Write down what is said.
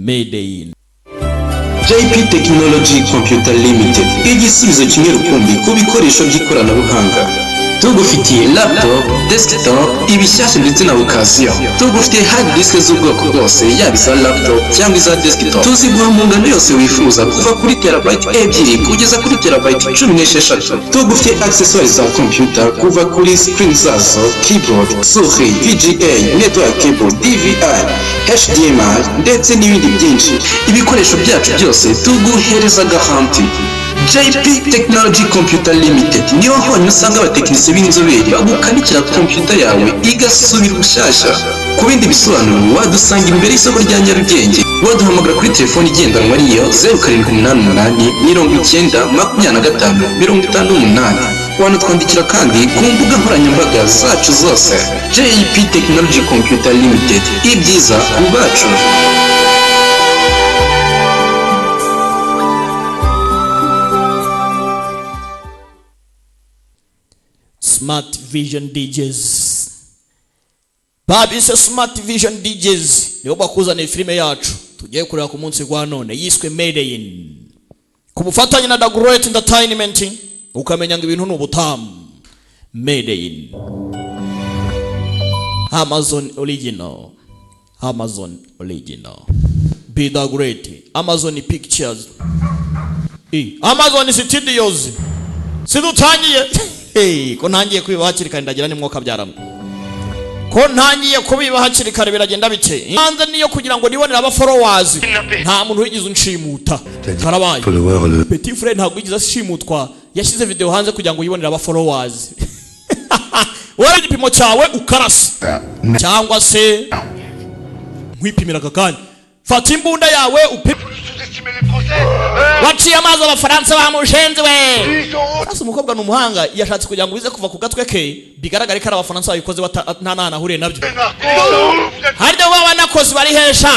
Made in JP Technology Computer Limited, igisubizo kimwe rukumbi ku bikoresho by'ikoranabuhanga. Tugufitiye laptop, desktop, ibishyashya ndetse na occasion. Tugufitiye hard disk z'ubwoko bwose, yaba iza laptop cyangwa iza desktop. Tuziguha mu ngano yose wifuza, kuva kuri terabyte 2 kugeza kuri terabyte 16. Tugufitiye accessories za computer, kuva kuri screen zazo, keyboard, souris, VGA, network cable, DVI, HDMI ndetse n'ibindi byinshi. Ibikoresho byacu byose tuguhereza garanti. JP Technology Computer Limited niho honyine usanga abatekinisiye b'inzobere bagukanikira computer yawe igasubira ubushyashya. Ku bindi bisobanuro wadusanga imbere y'isoko rya Nyarugenge, waduhamagara kuri telefone igendanwa ariyo 0788 90 25 58. Wanatwandikira kandi ku mbuga nkoranyambaga zacu zose. JP Technology Computer Limited, ibyiza ku bacu. Smart Vision DJs. Babi se Smart Vision DJs nibo bakuzana filime yacu tugiye kureba ku munsi gwa none yiswe Made in. Ku bufatanye na Great Entertainment ukamenya ngo ibintu n'ubutamu. Made in Amazon Original. Amazon Original. Be the Great. Amazon Pictures. Amazon Studios. Sidutangiye. Ko ntangiye kubiba hakiri kare ndagira ni mwoka byaramwe. Ko ntangiye kubiba hakiri kare biragenda bite. Hanze niyo kugira ngo nibonera aba followers. Nta muntu wigize unshimuta. Karabaye. Petit frère ntabwo yigize ashimutwa. Yashyize video hanze kugira ngo yibonera aba followers. Wowe igipimo cyawe ukarasa. Cyangwa se nkwipimira kakanya. Fata imbunda yawe waciye amazi abafaransa bamushenze we. Asa umukobwa n'umuhanga yashatse kugira ngo bize kuva ku gatwe ke bigaragare ko abafaransa babikoze nta nahuriye nabyo. Haryo baba nakoze bari hesha